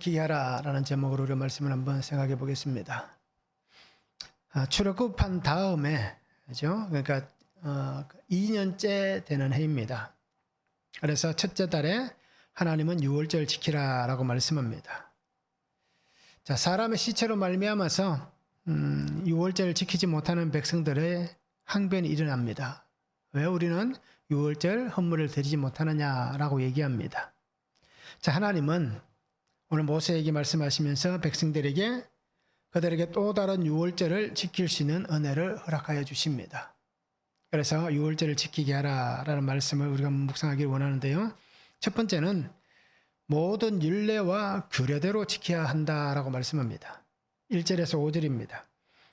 기하라라는 제목으로 우리 말씀을 한번 생각해 보겠습니다. 출애굽한 다음에, 그죠? 그러니까 2년째 되는 해입니다. 그래서 첫째 달에 하나님은 유월절 지키라라고 말씀합니다. 자, 사람의 시체로 말미암아서 유월절을 지키지 못하는 백성들의 항변이 일어납니다. 왜 우리는 유월절 헌물을 드리지 못하느냐라고 얘기합니다. 자, 하나님은 오늘 모세에게 말씀하시면서 백성들에게 그들에게 또 다른 유월절을 지킬 수 있는 은혜를 허락하여 주십니다. 그래서 유월절을 지키게 하라라는 말씀을 우리가 묵상하기를 원하는데요. 첫 번째는 모든 율례와 규례대로 지켜야 한다라고 말씀합니다. 1절에서 5절입니다.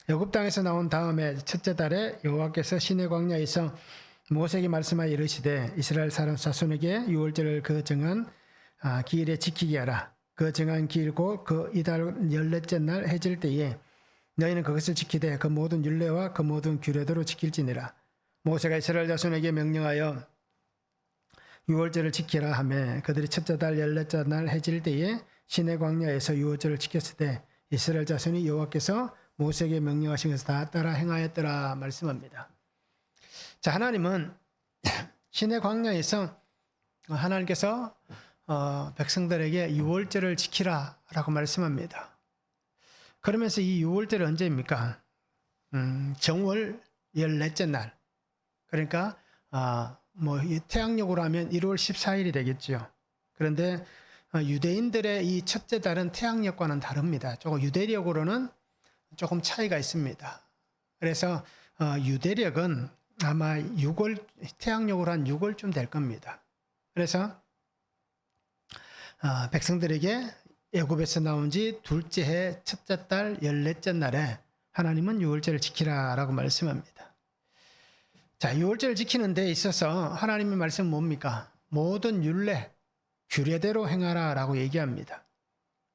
애굽 땅에서 나온 다음에 첫째 달에 여호와께서 시내 광야에서 모세에게 말씀하여 이르시되 이스라엘 사람 자손에게 유월절을 그 정한 기일에 지키게 하라. 그 정한 기일 곧 그 이달 14째 날 해질 때에 너희는 그것을 지키되 그 모든 율례와 그 모든 규례대로 지킬지니라. 모세가 이스라엘 자손에게 명령하여 유월절을 지키라 하며 그들이 첫째 달 14째 날 해질 때에 시내 광야에서 유월절을 지켰을 때 이스라엘 자손이 여호와께서 모세에게 명령하신 것을 다 따라 행하였더라 말씀합니다. 자, 하나님은 시내 광야에서 하나님께서 백성들에게 유월절을 지키라라고 말씀합니다. 그러면서 이 유월절은 언제입니까? 정월 14째 날. 그러니까 태양력으로 하면 1월 14일이 되겠죠. 그런데 유대인들의 이 첫째 달은 태양력과는 다릅니다. 조금 유대력으로는 조금 차이가 있습니다. 그래서 유대력은 아마 6월, 태양력으로 한 6월쯤 될 겁니다. 그래서 백성들에게 애굽에서 나온 지 둘째 해 첫째 달 14째 날에 하나님은 유월절을 지키라라고 말씀합니다. 자, 유월절을 지키는 데 있어서 하나님의 말씀은 뭡니까? 모든 율례, 규례대로 행하라라고 얘기합니다.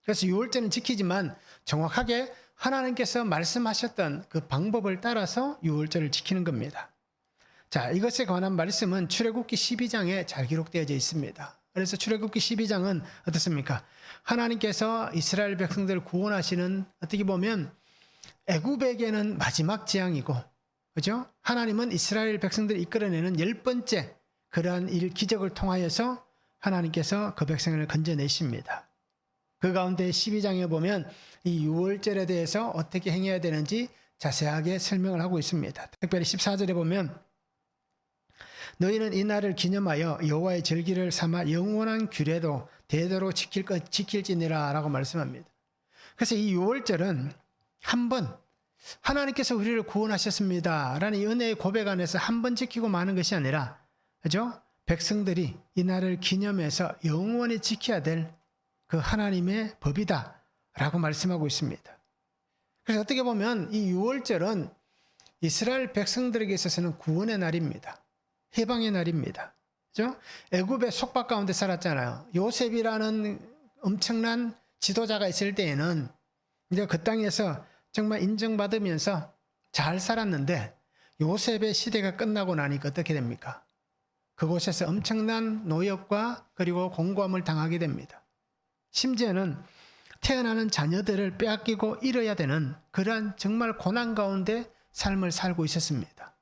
그래서 유월절은 지키지만 정확하게 하나님께서 말씀하셨던 그 방법을 따라서 유월절을 지키는 겁니다. 자, 이것에 관한 말씀은 출애굽기 12장에 잘 기록되어 있습니다. 그래서 출애굽기 12장은 어떻습니까? 하나님께서 이스라엘 백성들을 구원하시는, 어떻게 보면 애굽에게는 마지막 재앙이고, 그죠? 하나님은 이스라엘 백성들을 이끌어내는 10번째 그러한 기적을 통하여서 하나님께서 그 백성을 건져내십니다. 그 가운데 12장에 보면 이 유월절에 대해서 어떻게 행해야 되는지 자세하게 설명을 하고 있습니다. 특별히 14절에 보면 너희는 이 날을 기념하여 여호와의 절기를 삼아 영원한 규례도 대대로 지킬지니라 라고 말씀합니다. 그래서 이 유월절은 한번 하나님께서 우리를 구원하셨습니다 라는 이 은혜의 고백 안에서 한 번 지키고 마는 것이 아니라, 그죠? 백성들이 이 날을 기념해서 영원히 지켜야 될 그 하나님의 법이다 라고 말씀하고 있습니다. 그래서 어떻게 보면 이 유월절은 이스라엘 백성들에게 있어서는 구원의 날입니다. 해방의 날입니다. 그죠? 애굽의 속박 가운데 살았잖아요. 요셉이라는 엄청난 지도자가 있을 때에는 이제 그 땅에서 정말 인정받으면서 잘 살았는데 요셉의 시대가 끝나고 나니까 어떻게 됩니까? 그곳에서 엄청난 노역과 그리고 공고함을 당하게 됩니다. 심지어는 태어나는 자녀들을 빼앗기고 잃어야 되는 그러한 정말 고난 가운데 삶을 살고 있었습니다.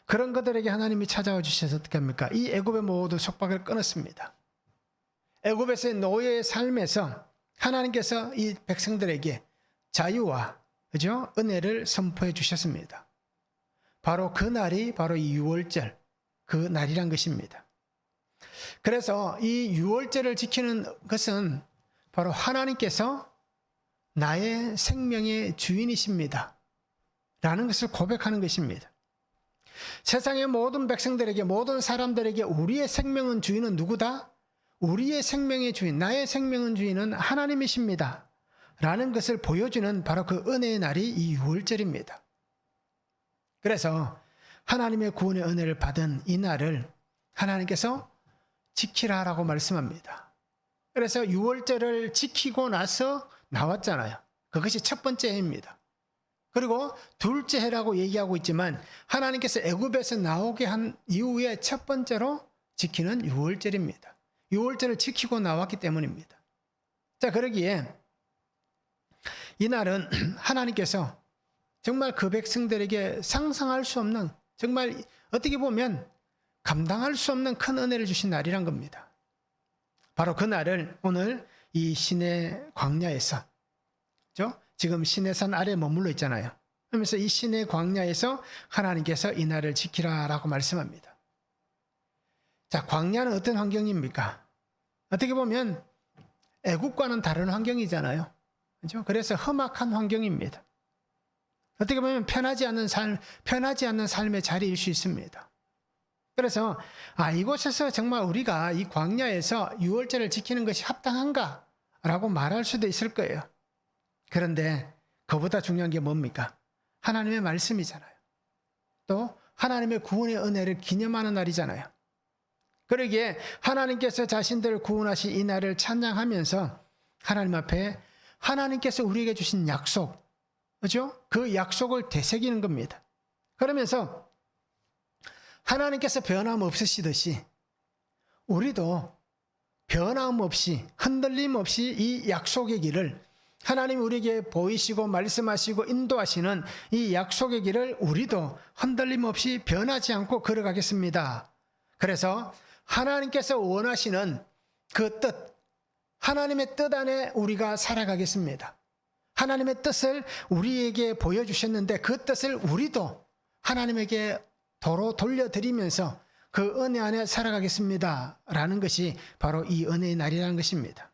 그런 그들에게 하나님이 찾아와 주셔서 어떻게 합니까? 이 애굽의 모든 속박을 끊었습니다. 애굽에서의 노예의 삶에서 하나님께서 이 백성들에게 자유와, 그죠? 은혜를 선포해 주셨습니다. 바로 그 날이 바로 이 유월절, 그 날이란 것입니다. 그래서 이 유월절을 지키는 것은 바로 하나님께서 나의 생명의 주인이십니다 라는 것을 고백하는 것입니다. 세상의 모든 백성들에게, 모든 사람들에게 우리의 생명은 주인은 누구다? 우리의 생명의 주인, 나의 생명은 주인은 하나님이십니다 라는 것을 보여주는 바로 그 은혜의 날이 이 유월절입니다. 그래서 하나님의 구원의 은혜를 받은 이 날을 하나님께서 지키라라고 말씀합니다. 그래서 유월절을 지키고 나서 나왔잖아요. 그것이 첫 번째 해입니다. 그리고 둘째 해라고 얘기하고 있지만 하나님께서 애굽에서 나오게 한 이후에 첫 번째로 지키는 유월절입니다. 유월절을 지키고 나왔기 때문입니다. 자, 그러기에 이날은 하나님께서 정말 그 백성들에게 상상할 수 없는, 정말 어떻게 보면 감당할 수 없는 큰 은혜를 주신 날이란 겁니다. 바로 그 날을 오늘 이 시내 광야에서, 그렇죠? 지금 시내산 아래에 머물러 있잖아요. 그러면서 이 시내 광야에서 하나님께서 이 날을 지키라라고 말씀합니다. 자, 광야는 어떤 환경입니까? 어떻게 보면 애국과는 다른 환경이잖아요. 그렇죠? 그래서 험악한 환경입니다. 어떻게 보면 편하지 않는 삶의 자리일 수 있습니다. 그래서 이곳에서 정말 우리가 이 광야에서 유월절을 지키는 것이 합당한가? 라고 말할 수도 있을 거예요. 그런데 그보다 중요한 게 뭡니까? 하나님의 말씀이잖아요. 또 하나님의 구원의 은혜를 기념하는 날이잖아요. 그러기에 하나님께서 자신들을 구원하신 이 날을 찬양하면서 하나님 앞에 하나님께서 우리에게 주신 약속, 그렇죠? 그 약속을 되새기는 겁니다. 그러면서 하나님께서 변함없으시듯이 우리도 변함없이, 흔들림 없이 이 약속의 길을, 하나님 우리에게 보이시고 말씀하시고 인도하시는 이 약속의 길을 우리도 흔들림 없이 변하지 않고 걸어가겠습니다. 그래서 하나님께서 원하시는 그 뜻, 하나님의 뜻 안에 우리가 살아가겠습니다. 하나님의 뜻을 우리에게 보여주셨는데 그 뜻을 우리도 하나님에게 도로 돌려드리면서 그 은혜 안에 살아가겠습니다. 라는 것이 바로 이 은혜의 날이라는 것입니다.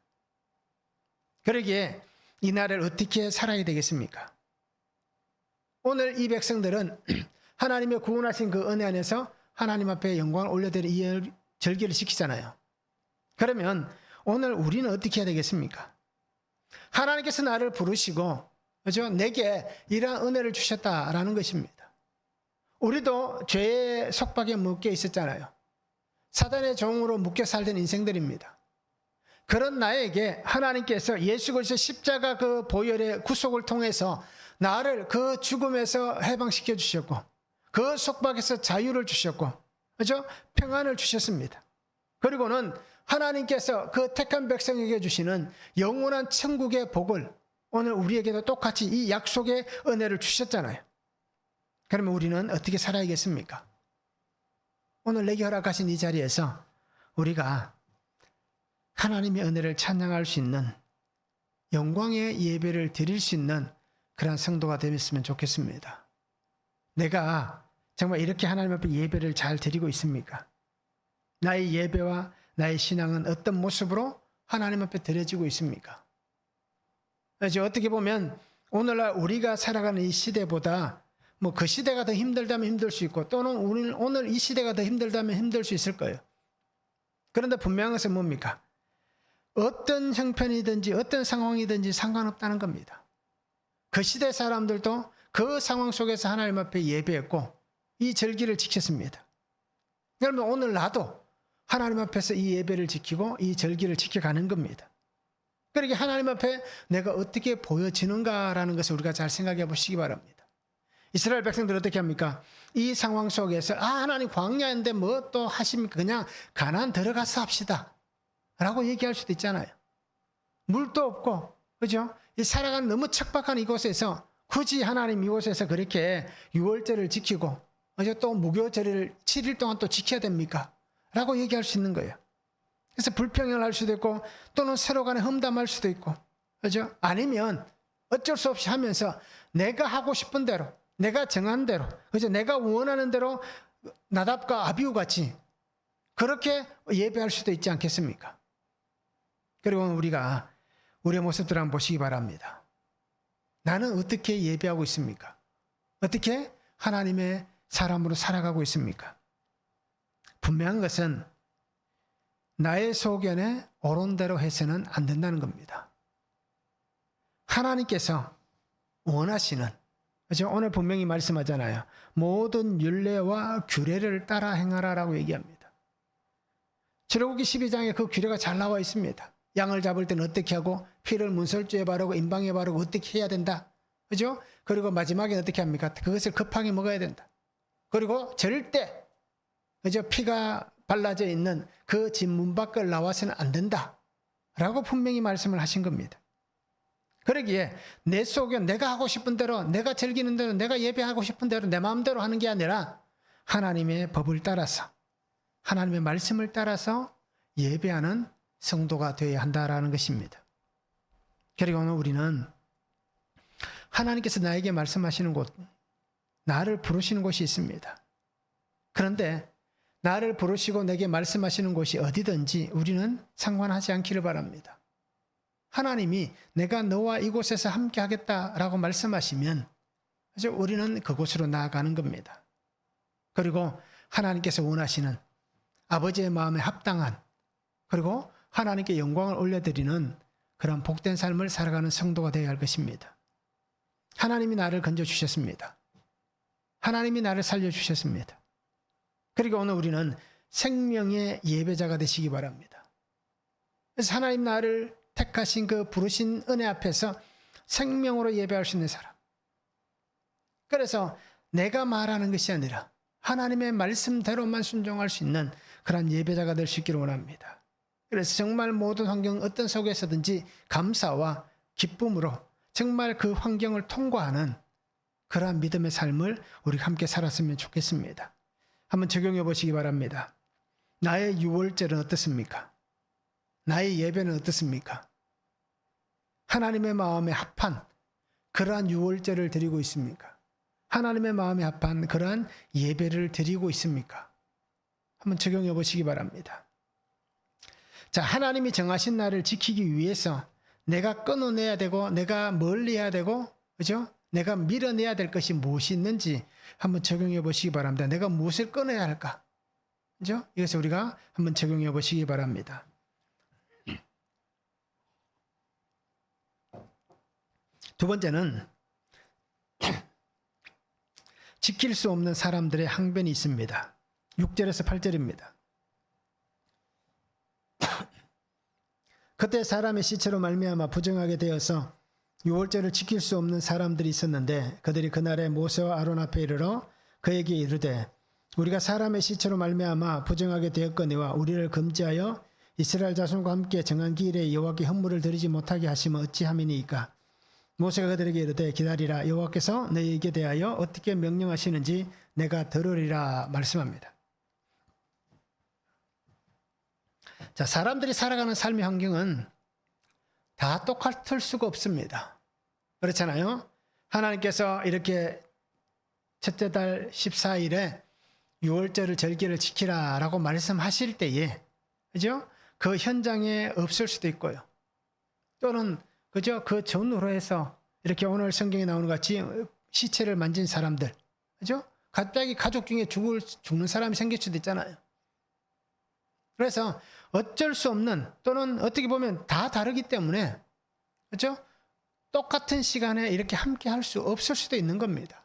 그러기에 이 날을 어떻게 살아야 되겠습니까? 오늘 이 백성들은 하나님의 구원하신 그 은혜 안에서 하나님 앞에 영광을 올려드리는 이 절기를 지키잖아요. 그러면 오늘 우리는 어떻게 해야 되겠습니까? 하나님께서 나를 부르시고, 그렇죠? 내게 이러한 은혜를 주셨다라는 것입니다. 우리도 죄의 속박에 묶여 있었잖아요. 사단의 종으로 묶여 살던 인생들입니다. 그런 나에게 하나님께서 예수 그리스도 십자가 그 보혈의 구속을 통해서 나를 그 죽음에서 해방시켜 주셨고, 그 속박에서 자유를 주셨고, 그렇죠? 평안을 주셨습니다. 그리고는 하나님께서 그 택한 백성에게 주시는 영원한 천국의 복을 오늘 우리에게도 똑같이 이 약속의 은혜를 주셨잖아요. 그러면 우리는 어떻게 살아야겠습니까? 오늘 내게 허락하신 이 자리에서 우리가 하나님의 은혜를 찬양할 수 있는, 영광의 예배를 드릴 수 있는 그런 성도가 되었으면 좋겠습니다. 내가 정말 이렇게 하나님 앞에 예배를 잘 드리고 있습니까? 나의 예배와 나의 신앙은 어떤 모습으로 하나님 앞에 드려지고 있습니까? 어떻게 보면 오늘날 우리가 살아가는 이 시대보다 그 시대가 더 힘들다면 힘들 수 있고, 또는 오늘 이 시대가 더 힘들다면 힘들 수 있을 거예요. 그런데 분명한 것은 뭡니까? 어떤 형편이든지 어떤 상황이든지 상관없다는 겁니다. 그 시대 사람들도 그 상황 속에서 하나님 앞에 예배했고 이 절기를 지켰습니다. 그러면 오늘 나도 하나님 앞에서 이 예배를 지키고 이 절기를 지켜가는 겁니다. 그러게 하나님 앞에 내가 어떻게 보여지는가라는 것을 우리가 잘 생각해 보시기 바랍니다. 이스라엘 백성들 어떻게 합니까? 이 상황 속에서 하나님 광야인데 뭐 또 하십니까? 그냥 가나안 들어가서 합시다 라고 얘기할 수도 있잖아요. 물도 없고, 그죠? 이 살아가는 너무 척박한 이곳에서 굳이 하나님 이곳에서 그렇게 유월절을 지키고, 그죠? 또 무교절을 7일 동안 또 지켜야 됩니까? 라고 얘기할 수 있는 거예요. 그래서 불평을 할 수도 있고, 또는 서로 간에 험담할 수도 있고, 그죠? 아니면 어쩔 수 없이 하면서 내가 하고 싶은 대로, 내가 정한 대로, 그죠? 내가 원하는 대로 나답과 아비후 같이 그렇게 예배할 수도 있지 않겠습니까? 그리고 우리가 우리의 모습들을 한번 보시기 바랍니다. 나는 어떻게 예배하고 있습니까? 어떻게 하나님의 사람으로 살아가고 있습니까? 분명한 것은 나의 소견에 옳은 대로 해서는 안 된다는 겁니다. 하나님께서 원하시는, 그렇죠? 오늘 분명히 말씀하잖아요. 모든 율례와 규례를 따라 행하라라고 얘기합니다. 출애굽기 12장에 그 규례가 잘 나와 있습니다. 양을 잡을 때는 어떻게 하고, 피를 문설주에 바르고 임방에 바르고 어떻게 해야 된다. 그죠? 그리고 마지막에 어떻게 합니까? 그것을 급하게 먹어야 된다. 그리고 절대, 그죠? 피가 발라져 있는 그 집 문 밖을 나와서는 안 된다. 라고 분명히 말씀을 하신 겁니다. 그러기에 내 속에 내가 하고 싶은 대로, 내가 즐기는 대로, 내가 예배하고 싶은 대로 내 마음대로 하는 게 아니라 하나님의 법을 따라서, 하나님의 말씀을 따라서 예배하는 성도가 되어야 한다라는 것입니다. 그리고 오늘 우리는 하나님께서 나에게 말씀하시는 곳, 나를 부르시는 곳이 있습니다. 그런데 나를 부르시고 내게 말씀하시는 곳이 어디든지 우리는 상관하지 않기를 바랍니다. 하나님이 내가 너와 이곳에서 함께 하겠다라고 말씀하시면 우리는 그곳으로 나아가는 겁니다. 그리고 하나님께서 원하시는 아버지의 마음에 합당한, 그리고 하나님께 영광을 올려드리는 그런 복된 삶을 살아가는 성도가 되어야 할 것입니다. 하나님이 나를 건져주셨습니다. 하나님이 나를 살려주셨습니다. 그리고 오늘 우리는 생명의 예배자가 되시기 바랍니다. 그래서 하나님 나를 택하신 그 부르신 은혜 앞에서 생명으로 예배할 수 있는 사람. 그래서 내가 말하는 것이 아니라 하나님의 말씀대로만 순종할 수 있는 그런 예배자가 될 수 있기를 원합니다. 그래서 정말 모든 환경 어떤 속에서든지 감사와 기쁨으로 정말 그 환경을 통과하는 그러한 믿음의 삶을 우리 함께 살았으면 좋겠습니다. 한번 적용해 보시기 바랍니다. 나의 유월절은 어떻습니까? 나의 예배는 어떻습니까? 하나님의 마음에 합한 그러한 유월절을 드리고 있습니까? 하나님의 마음에 합한 그러한 예배를 드리고 있습니까? 한번 적용해 보시기 바랍니다. 자, 하나님이 정하신 날을 지키기 위해서 내가 끊어내야 되고 내가 멀리해야 되고, 그죠? 내가 밀어내야 될 것이 무엇이 있는지 한번 적용해 보시기 바랍니다. 내가 무엇을 끊어야 할까? 그죠? 이것을 우리가 한번 적용해 보시기 바랍니다. 두 번째는 지킬 수 없는 사람들의 항변이 있습니다. 6절에서 8절입니다. 그때 사람의 시체로 말미암아 부정하게 되어서 유월절을 지킬 수 없는 사람들이 있었는데 그들이 그날에 모세와 아론 앞에 이르러 그에게 이르되 우리가 사람의 시체로 말미암아 부정하게 되었거니와 우리를 금지하여 이스라엘 자손과 함께 정한 기일에 여호와께 헌물을 드리지 못하게 하시면 어찌함이니이까. 모세가 그들에게 이르되 기다리라, 여호와께서 너희에게 대하여 어떻게 명령하시는지 내가 들으리라 말씀합니다. 자, 사람들이 살아가는 삶의 환경은 다 똑같을 수가 없습니다. 그렇잖아요. 하나님께서 이렇게 첫째 달 14일에 유월절을 절기를 지키라라고 말씀하실 때에, 그죠? 그 현장에 없을 수도 있고요. 또는 그죠? 그 전후로 해서 이렇게 오늘 성경에 나오는 것 같이 시체를 만진 사람들, 그죠? 갑자기 가족 중에 죽는 사람이 생길 수도 있잖아요. 그래서 어쩔 수 없는, 또는 어떻게 보면 다 다르기 때문에, 그죠? 똑같은 시간에 이렇게 함께 할 수 없을 수도 있는 겁니다.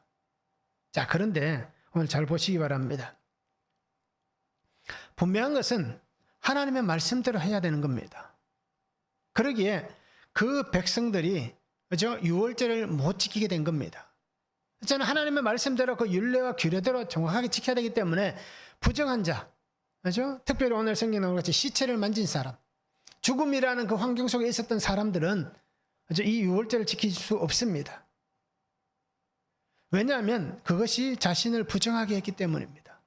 자, 그런데 오늘 잘 보시기 바랍니다. 분명한 것은 하나님의 말씀대로 해야 되는 겁니다. 그러기에 그 백성들이, 그죠? 유월절을 못 지키게 된 겁니다. 저는 하나님의 말씀대로 그 율례와 규례대로 정확하게 지켜야 되기 때문에 부정한 자, 그죠? 특별히 오늘 성경에 나온 같이 시체를 만진 사람, 죽음이라는 그 환경 속에 있었던 사람들은, 그죠? 이 유월절을 지킬 수 없습니다. 왜냐하면 그것이 자신을 부정하게 했기 때문입니다.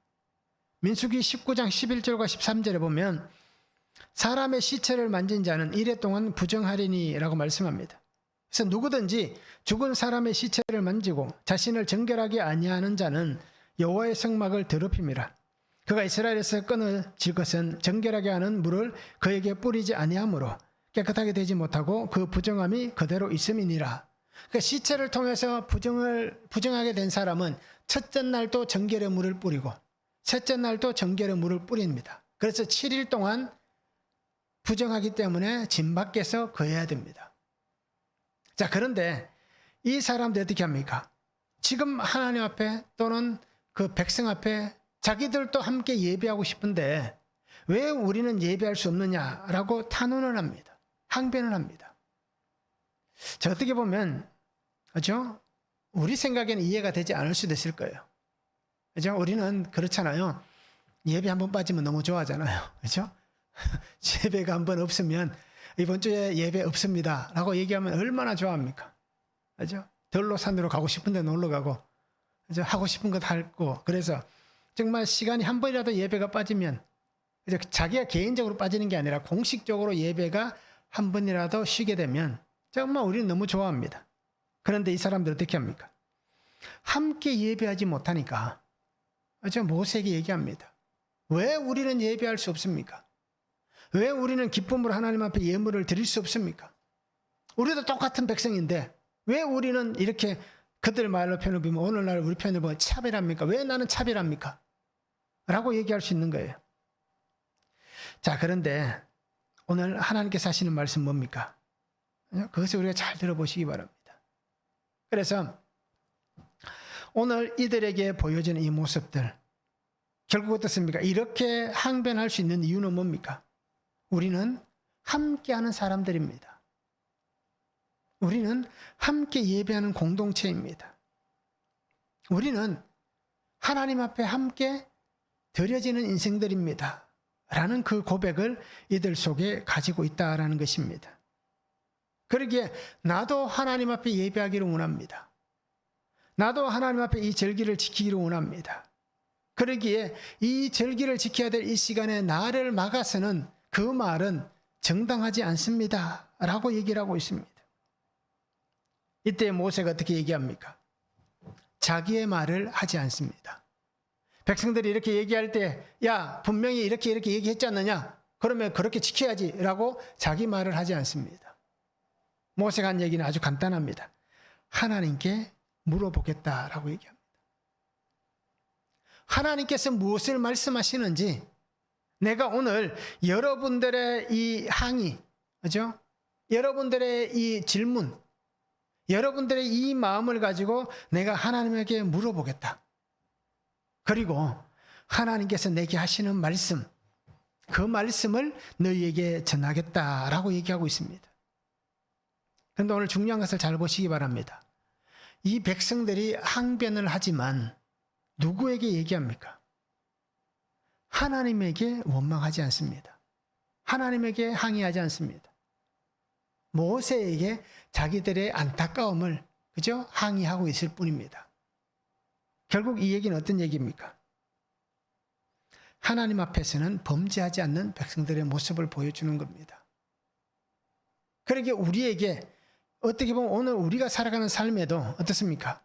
민수기 19장 11절과 13절에 보면 사람의 시체를 만진 자는 이래 동안 부정하리니라고 말씀합니다. 그래서 누구든지 죽은 사람의 시체를 만지고 자신을 정결하게 아니하는 자는 여호와의 성막을 더럽힘이라. 그가 이스라엘에서 끊어질 것은 정결하게 하는 물을 그에게 뿌리지 아니하므로 깨끗하게 되지 못하고 그 부정함이 그대로 있음이니라. 그러니까 시체를 통해서 부정하게 된 사람은 첫째 날도 정결의 물을 뿌리고 셋째 날도 정결의 물을 뿌립니다. 그래서 7일 동안 부정하기 때문에 진 밖에서 거해야 됩니다. 자, 그런데 이 사람들 어떻게 합니까? 지금 하나님 앞에 또는 그 백성 앞에 자기들도 함께 예배하고 싶은데 왜 우리는 예배할 수 없느냐라고 탄원을 합니다. 항변을 합니다. 자, 어떻게 보면, 그죠? 우리 생각에는 이해가 되지 않을 수도 있을 거예요. 그죠? 우리는 그렇잖아요. 예배 한번 빠지면 너무 좋아하잖아요. 그죠? 예배가 한번 없으면 이번 주에 예배 없습니다 라고 얘기하면 얼마나 좋아합니까? 그죠? 들로산으로 가고 싶은데 놀러 가고, 그죠? 하고 싶은 것 하고, 그래서 정말 시간이 한 번이라도 예배가 빠지면, 그죠? 자기가 개인적으로 빠지는 게 아니라 공식적으로 예배가 한 번이라도 쉬게 되면 정말 우리는 너무 좋아합니다. 그런데 이 사람들 어떻게 합니까? 함께 예배하지 못하니까, 그죠? 모세에게 얘기합니다. 왜 우리는 예배할 수 없습니까? 왜 우리는 기쁨으로 하나님 앞에 예물을 드릴 수 없습니까? 우리도 똑같은 백성인데 왜 우리는 이렇게, 그들 말로 표현을 보면 오늘날 우리 표현을 보면 차별합니까? 왜 나는 차별합니까? 라고 얘기할 수 있는 거예요. 자, 그런데 오늘 하나님께서 하시는 말씀 뭡니까? 그것을 우리가 잘 들어보시기 바랍니다. 그래서 오늘 이들에게 보여지는 이 모습들, 결국 어떻습니까? 이렇게 항변할 수 있는 이유는 뭡니까? 우리는 함께하는 사람들입니다. 우리는 함께 예배하는 공동체입니다. 우리는 하나님 앞에 함께 드려지는 인생들입니다. 라는 그 고백을 이들 속에 가지고 있다라는 것입니다. 그러기에 나도 하나님 앞에 예배하기를 원합니다. 나도 하나님 앞에 이 절기를 지키기를 원합니다. 그러기에 이 절기를 지켜야 될 이 시간에 나를 막아서는 그 말은 정당하지 않습니다. 라고 얘기를 하고 있습니다. 이때 모세가 어떻게 얘기합니까? 자기의 말을 하지 않습니다. 백성들이 이렇게 얘기할 때, 야, 분명히 이렇게 얘기했지 않느냐? 그러면 그렇게 지켜야지. 라고 자기 말을 하지 않습니다. 모세가 한 얘기는 아주 간단합니다. 하나님께 물어보겠다라고 얘기합니다. 하나님께서 무엇을 말씀하시는지, 내가 오늘 여러분들의 이 항의, 그죠? 여러분들의 이 질문, 여러분들의 이 마음을 가지고 내가 하나님에게 물어보겠다. 그리고 하나님께서 내게 하시는 말씀, 그 말씀을 너희에게 전하겠다라고 얘기하고 있습니다. 그런데 오늘 중요한 것을 잘 보시기 바랍니다. 이 백성들이 항변을 하지만 누구에게 얘기합니까? 하나님에게 원망하지 않습니다. 하나님에게 항의하지 않습니다. 모세에게 자기들의 안타까움을, 그죠? 항의하고 있을 뿐입니다. 결국 이 얘기는 어떤 얘기입니까? 하나님 앞에서는 범죄하지 않는 백성들의 모습을 보여주는 겁니다. 그러기에 우리에게 어떻게 보면 오늘 우리가 살아가는 삶에도 어떻습니까?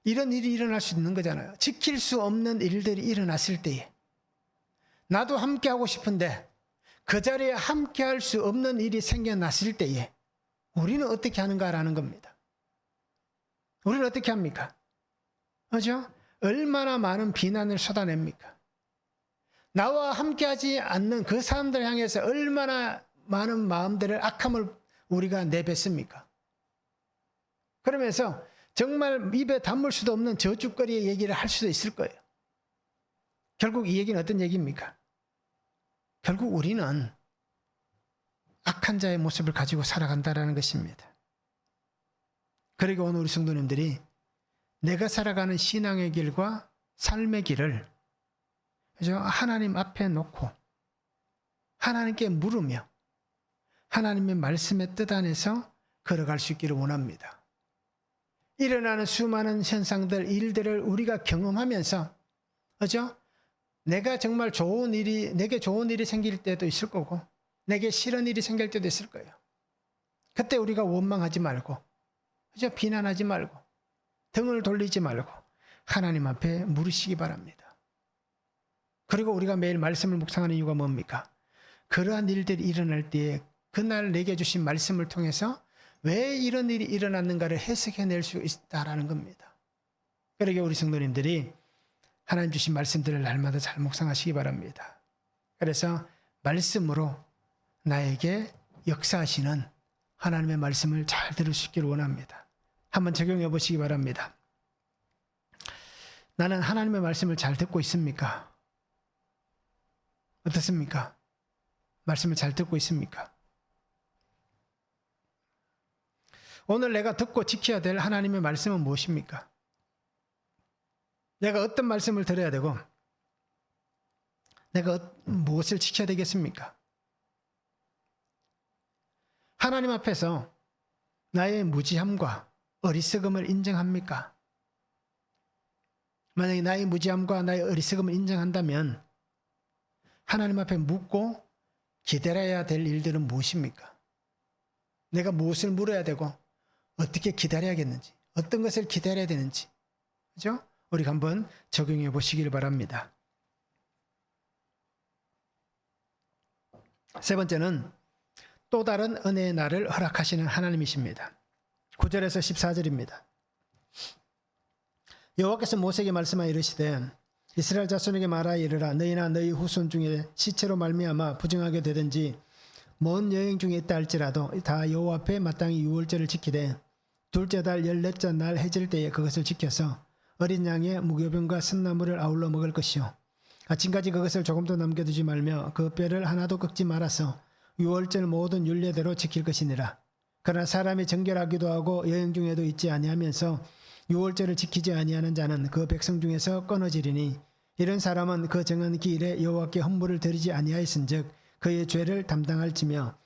이런 일이 일어날 수 있는 거잖아요. 지킬 수 없는 일들이 일어났을 때에 나도 함께 하고 싶은데 그 자리에 함께 할 수 없는 일이 생겨났을 때에 우리는 어떻게 하는가라는 겁니다. 우리는 어떻게 합니까? 그죠? 얼마나 많은 비난을 쏟아냅니까? 나와 함께하지 않는 그 사람들 향해서 얼마나 많은 마음들을, 악함을 우리가 내뱉습니까? 그러면서 정말 입에 담을 수도 없는 저주거리의 얘기를 할 수도 있을 거예요. 결국 이 얘기는 어떤 얘기입니까? 결국 우리는 악한 자의 모습을 가지고 살아간다는 것입니다. 그리고 오늘 우리 성도님들이 내가 살아가는 신앙의 길과 삶의 길을, 그죠? 하나님 앞에 놓고 하나님께 물으며 하나님의 말씀의 뜻 안에서 걸어갈 수 있기를 원합니다. 일어나는 수많은 현상들, 일들을 우리가 경험하면서, 그죠? 내가 정말 내게 좋은 일이 생길 때도 있을 거고, 내게 싫은 일이 생길 때도 있을 거예요. 그때 우리가 원망하지 말고, 그죠? 비난하지 말고, 등을 돌리지 말고, 하나님 앞에 물으시기 바랍니다. 그리고 우리가 매일 말씀을 묵상하는 이유가 뭡니까? 그러한 일들이 일어날 때에 그날 내게 주신 말씀을 통해서 왜 이런 일이 일어났는가를 해석해낼 수 있다라는 겁니다. 그러게 우리 성도님들이 하나님 주신 말씀들을 날마다 잘 묵상하시기 바랍니다. 그래서 말씀으로 나에게 역사하시는 하나님의 말씀을 잘 들을 수 있기를 원합니다. 한번 적용해 보시기 바랍니다. 나는 하나님의 말씀을 잘 듣고 있습니까? 어떻습니까? 말씀을 잘 듣고 있습니까? 오늘 내가 듣고 지켜야 될 하나님의 말씀은 무엇입니까? 내가 어떤 말씀을 들어야 되고 내가 무엇을 지켜야 되겠습니까? 하나님 앞에서 나의 무지함과 어리석음을 인정합니까? 만약에 나의 무지함과 나의 어리석음을 인정한다면 하나님 앞에 묻고 기다려야 될 일들은 무엇입니까? 내가 무엇을 물어야 되고 어떻게 기다려야겠는지, 어떤 것을 기다려야 되는지, 그죠? 우리가 한번 적용해 보시길 바랍니다. 세 번째는 또 다른 은혜의 날을 허락하시는 하나님이십니다. 9절에서 14절입니다. 여호와께서 모세에게 말씀하여 이르시되 이스라엘 자손에게 말하여 이르라. 너희나 너희 후손 중에 시체로 말미암아 부정하게 되든지 먼 여행 중에 있다 할지라도 다 여호와 앞에 마땅히 유월절을 지키되 둘째 달 14째 날 해질 때에 그것을 지켜서 어린 양의 무교병과 쓴나물을 아울러 먹을 것이요 아침까지 그것을 조금도 남겨두지 말며 그 뼈를 하나도 꺾지 말아서 유월절 모든 율례대로 지킬 것이니라. 그러나 사람이 정결하기도 하고 여행 중에도 있지 아니하면서 유월절을 지키지 아니하는 자는 그 백성 중에서 끊어지리니 이런 사람은 그 정한 기일에 여호와께 헌물을 드리지 아니하였은즉 그의 죄를 담당할지며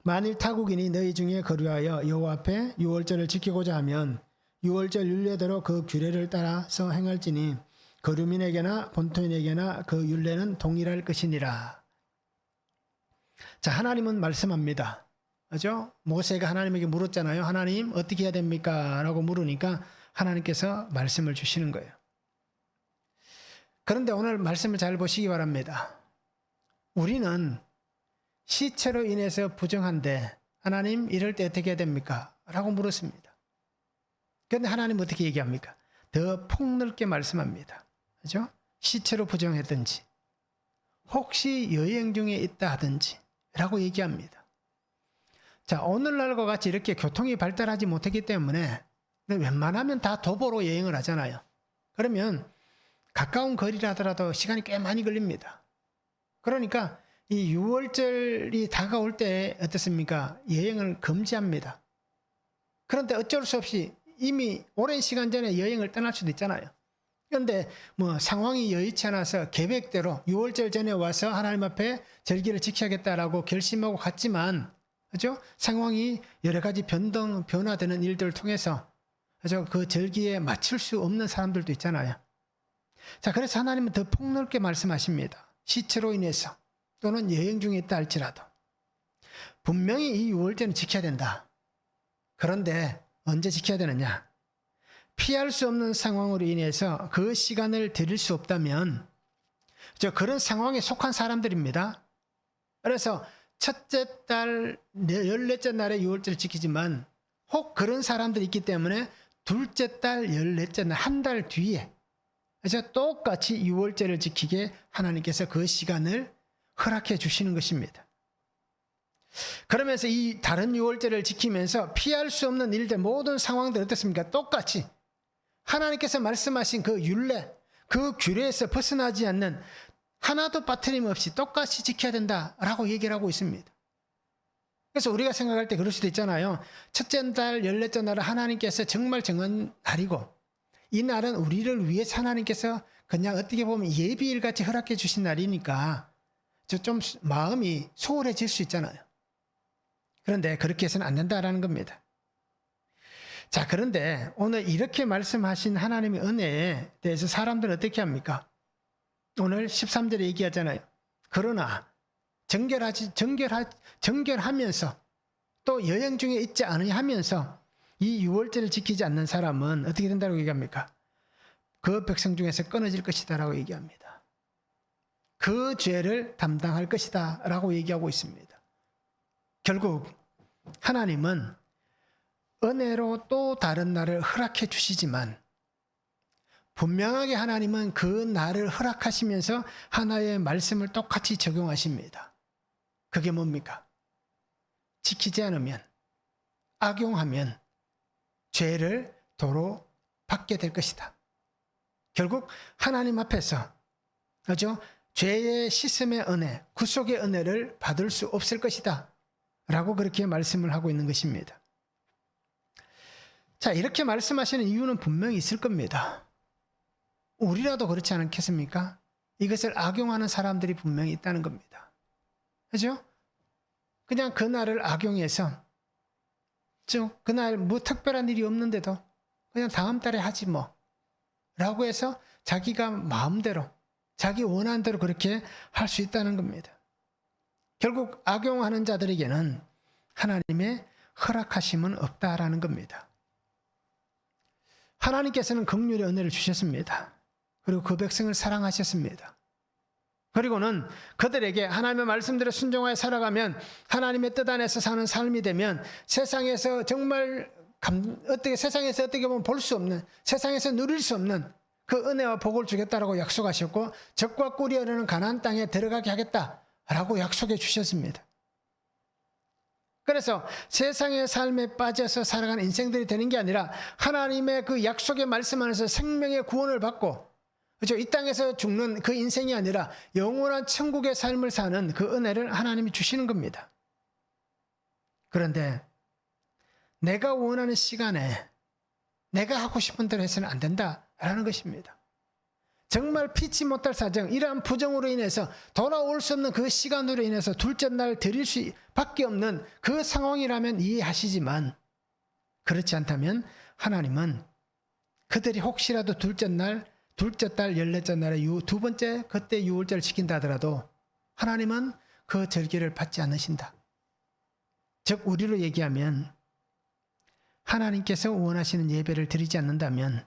만일 타국인이 너희 중에 거류하여 여호와 앞에 유월절을 지키고자 하면 유월절 율례대로 그 규례를 따라서 행할지니 거류민에게나 본토인에게나 그 율례는 동일할 것이니라. 자, 하나님은 말씀합니다. 그죠? 모세가 하나님에게 물었잖아요. 하나님 어떻게 해야 됩니까? 라고 물으니까 하나님께서 말씀을 주시는 거예요. 그런데 오늘 말씀을 잘 보시기 바랍니다. 우리는 시체로 인해서 부정한데 하나님 이럴 때 어떻게 해야 됩니까? 라고 물었습니다. 그런데 하나님 어떻게 얘기합니까? 더 폭넓게 말씀합니다. 그죠? 시체로 부정했든지 혹시 여행 중에 있다 하든지 라고 얘기합니다. 자, 오늘날과 같이 이렇게 교통이 발달하지 못했기 때문에 웬만하면 다 도보로 여행을 하잖아요. 그러면 가까운 거리라더라도 시간이 꽤 많이 걸립니다. 그러니까 이 6월절이 다가올 때 어떻습니까? 여행을 금지합니다. 그런데 어쩔 수 없이 이미 오랜 시간 전에 여행을 떠날 수도 있잖아요. 그런데 뭐 상황이 여의치 않아서 계획대로 6월절 전에 와서 하나님 앞에 절기를 지켜야겠다라고 결심하고 갔지만, 그죠? 상황이 여러 가지 변화되는 일들을 통해서, 그죠? 그 절기에 맞출 수 없는 사람들도 있잖아요. 자, 그래서 하나님은 더 폭넓게 말씀하십니다. 시체로 인해서 또는 여행 중에 있다 할지라도 분명히 이 6월절은 지켜야 된다. 그런데 언제 지켜야 되느냐? 피할 수 없는 상황으로 인해서 그 시간을 드릴 수 없다면 그런 상황에 속한 사람들입니다. 그래서 첫째 달 14째 날에 6월절을 지키지만 혹 그런 사람들이 있기 때문에 둘째 달 14째 날 한 달 뒤에 그래서 똑같이 6월절을 지키게 하나님께서 그 시간을 허락해 주시는 것입니다. 그러면서 이 다른 6월절을 지키면서 피할 수 없는 일들 모든 상황들 어떻습니까? 똑같이 하나님께서 말씀하신 그 율례, 그 규례에서 벗어나지 않는 하나도 빠트림 없이 똑같이 지켜야 된다라고 얘기를 하고 있습니다. 그래서 우리가 생각할 때 그럴 수도 있잖아요. 첫째 달 14째 날은 하나님께서 정말 정한 날이고 이 날은 우리를 위해서 하나님께서 그냥 어떻게 보면 예비일같이 허락해 주신 날이니까 좀 마음이 소홀해질 수 있잖아요. 그런데 그렇게 해서는 안 된다라는 겁니다. 자, 그런데 오늘 이렇게 말씀하신 하나님의 은혜에 대해서 사람들은 어떻게 합니까? 오늘 13절에 얘기하잖아요. 그러나 정결하면서 또 여행 중에 있지 않으면서 이 6월절을 지키지 않는 사람은 어떻게 된다고 얘기합니까? 그 백성 중에서 끊어질 것이다 라고 얘기합니다. 그 죄를 담당할 것이다 라고 얘기하고 있습니다. 결국 하나님은 은혜로 또 다른 날을 허락해 주시지만 분명하게 하나님은 그 날을 허락하시면서 하나의 말씀을 똑같이 적용하십니다. 그게 뭡니까? 지키지 않으면, 악용하면 죄를 도로 받게 될 것이다. 결국 하나님 앞에서 그죠? 죄의 씻음의 은혜, 구속의 은혜를 받을 수 없을 것이다 라고 그렇게 말씀을 하고 있는 것입니다. 자, 이렇게 말씀하시는 이유는 분명히 있을 겁니다. 우리라도 그렇지 않겠습니까? 이것을 악용하는 사람들이 분명히 있다는 겁니다. 그죠? 그냥 그날을 악용해서 그날 뭐 특별한 일이 없는데도 그냥 다음 달에 하지 뭐 라고 해서 자기가 마음대로 자기 원하는 대로 그렇게 할 수 있다는 겁니다. 결국 악용하는 자들에게는 하나님의 허락하심은 없다라는 겁니다. 하나님께서는 긍휼의 은혜를 주셨습니다. 그리고 그 백성을 사랑하셨습니다. 그리고는 그들에게 하나님의 말씀대로 순종하여 살아가면 하나님의 뜻 안에서 사는 삶이 되면 세상에서 정말 세상에서 어떻게 보면 볼 수 없는, 세상에서 누릴 수 없는 그 은혜와 복을 주겠다라고 약속하셨고 적과 꿀이 흐르는 가나안 땅에 들어가게 하겠다라고 약속해 주셨습니다. 그래서 세상의 삶에 빠져서 살아가는 인생들이 되는 게 아니라 하나님의 그 약속의 말씀 안에서 생명의 구원을 받고 그렇죠? 이 땅에서 죽는 그 인생이 아니라 영원한 천국의 삶을 사는 그 은혜를 하나님이 주시는 겁니다. 그런데 내가 원하는 시간에 내가 하고 싶은 대로 해서는 안 된다라는 것입니다. 정말 피치 못할 사정, 이러한 부정으로 인해서 돌아올 수 없는 그 시간으로 인해서 둘째 날 드릴 수밖에 없는 그 상황이라면 이해하시지만 그렇지 않다면 하나님은 그들이 혹시라도 둘째 달, 열넷째 날에 두 번째 그때 유월절을 지킨다 하더라도 하나님은 그 절기를 받지 않으신다. 즉 우리로 얘기하면 하나님께서 원하시는 예배를 드리지 않는다면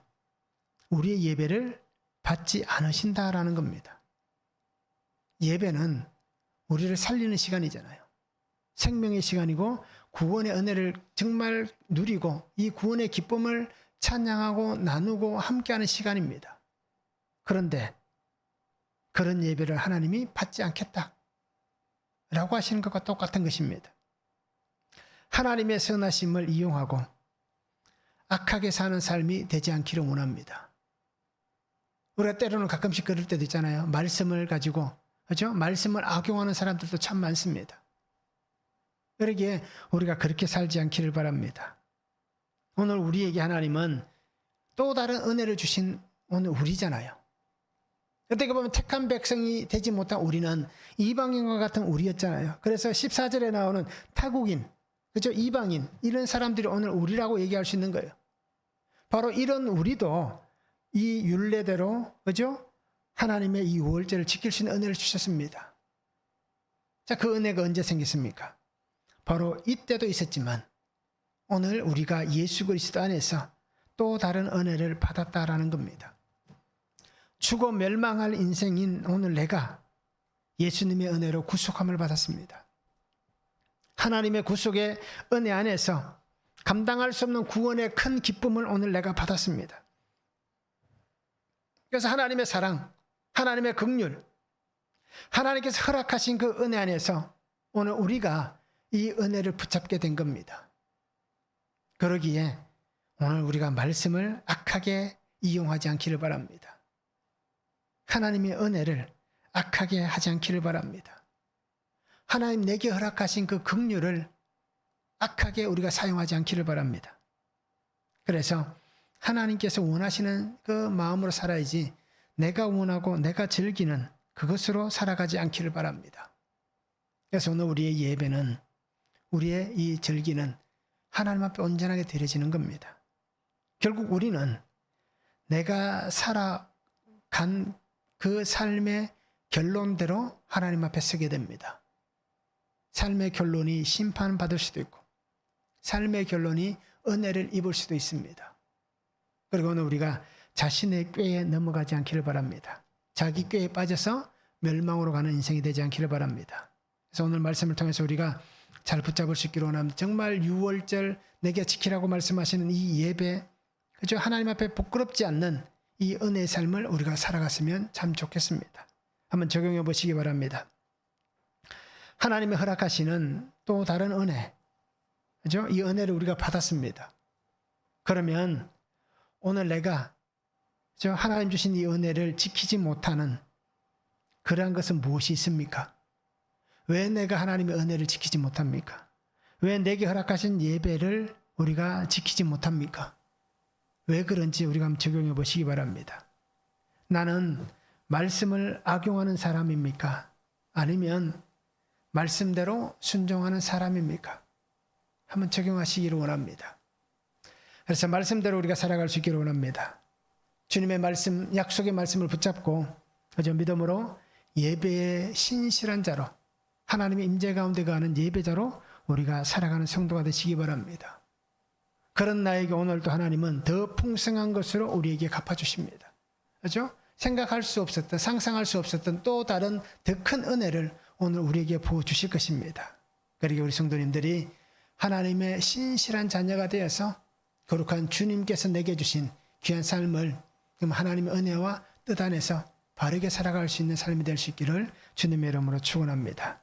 우리의 예배를 받지 않으신다라는 겁니다. 예배는 우리를 살리는 시간이잖아요. 생명의 시간이고 구원의 은혜를 정말 누리고 이 구원의 기쁨을 찬양하고 나누고 함께하는 시간입니다. 그런데 그런 예배를 하나님이 받지 않겠다 라고 하시는 것과 똑같은 것입니다. 하나님의 선하심을 이용하고 악하게 사는 삶이 되지 않기를 원합니다. 우리가 때로는 가끔씩 그럴 때도 있잖아요. 말씀을 가지고, 그렇죠? 말씀을 악용하는 사람들도 참 많습니다. 그러기에 우리가 그렇게 살지 않기를 바랍니다. 오늘 우리에게 하나님은 또 다른 은혜를 주신 오늘 우리잖아요. 어떻게 보면 택한 백성이 되지 못한 우리는 이방인과 같은 우리였잖아요. 그래서 14절에 나오는 타국인, 그렇죠? 이방인, 이런 사람들이 오늘 우리라고 얘기할 수 있는 거예요. 바로 이런 우리도 이 율례대로, 그죠? 하나님의 이 유월절을 지킬 수 있는 은혜를 주셨습니다. 자, 그 은혜가 언제 생겼습니까? 바로 이때도 있었지만 오늘 우리가 예수 그리스도 안에서 또 다른 은혜를 받았다라는 겁니다. 죽어 멸망할 인생인 오늘 내가 예수님의 은혜로 구속함을 받았습니다. 하나님의 구속의 은혜 안에서 감당할 수 없는 구원의 큰 기쁨을 오늘 내가 받았습니다. 그래서 하나님의 사랑, 하나님의 긍휼, 하나님께서 허락하신 그 은혜 안에서 오늘 우리가 이 은혜를 붙잡게 된 겁니다. 그러기에 오늘 우리가 말씀을 악하게 이용하지 않기를 바랍니다. 하나님의 은혜를 악하게 하지 않기를 바랍니다. 하나님 내게 허락하신 그 긍휼을 악하게 우리가 사용하지 않기를 바랍니다. 그래서 하나님께서 원하시는 그 마음으로 살아야지 내가 원하고 내가 즐기는 그것으로 살아가지 않기를 바랍니다. 그래서 오늘 우리의 예배는, 우리의 이 절기는 하나님 앞에 온전하게 드려지는 겁니다. 결국 우리는 내가 살아간 그 삶의 결론대로 하나님 앞에 서게 됩니다. 삶의 결론이 심판받을 수도 있고 삶의 결론이 은혜를 입을 수도 있습니다. 그리고 오늘 우리가 자신의 꾀에 넘어가지 않기를 바랍니다. 자기 꾀에 빠져서 멸망으로 가는 인생이 되지 않기를 바랍니다. 그래서 오늘 말씀을 통해서 우리가 잘 붙잡을 수 있기를 원합니다. 정말 유월절 내게 지키라고 말씀하시는 이 예배, 그죠? 하나님 앞에 부끄럽지 않는 이 은혜의 삶을 우리가 살아갔으면 참 좋겠습니다. 한번 적용해 보시기 바랍니다. 하나님의 허락하시는 또 다른 은혜, 그죠? 이 은혜를 우리가 받았습니다. 그러면 오늘 내가 하나님 주신 이 은혜를 지키지 못하는 그러한 것은 무엇이 있습니까? 왜 내가 하나님의 은혜를 지키지 못합니까? 왜 내게 허락하신 예배를 우리가 지키지 못합니까? 왜 그런지 우리가 한번 적용해 보시기 바랍니다. 나는 말씀을 악용하는 사람입니까? 아니면 말씀대로 순종하는 사람입니까? 한번 적용하시기를 원합니다. 그래서 말씀대로 우리가 살아갈 수 있기를 원합니다. 주님의 말씀, 약속의 말씀을 붙잡고 그저 믿음으로 예배의 신실한 자로, 하나님의 임재 가운데 가는 예배자로 우리가 살아가는 성도가 되시기 바랍니다. 그런 나에게 오늘도 하나님은 더 풍성한 것으로 우리에게 갚아주십니다. 그렇죠? 생각할 수 없었던, 상상할 수 없었던 또 다른 더 큰 은혜를 오늘 우리에게 부어주실 것입니다. 그러기에 우리 성도님들이 하나님의 신실한 자녀가 되어서 거룩한 주님께서 내게 주신 귀한 삶을 하나님의 은혜와 뜻 안에서 바르게 살아갈 수 있는 삶이 될 수 있기를 주님의 이름으로 축원합니다.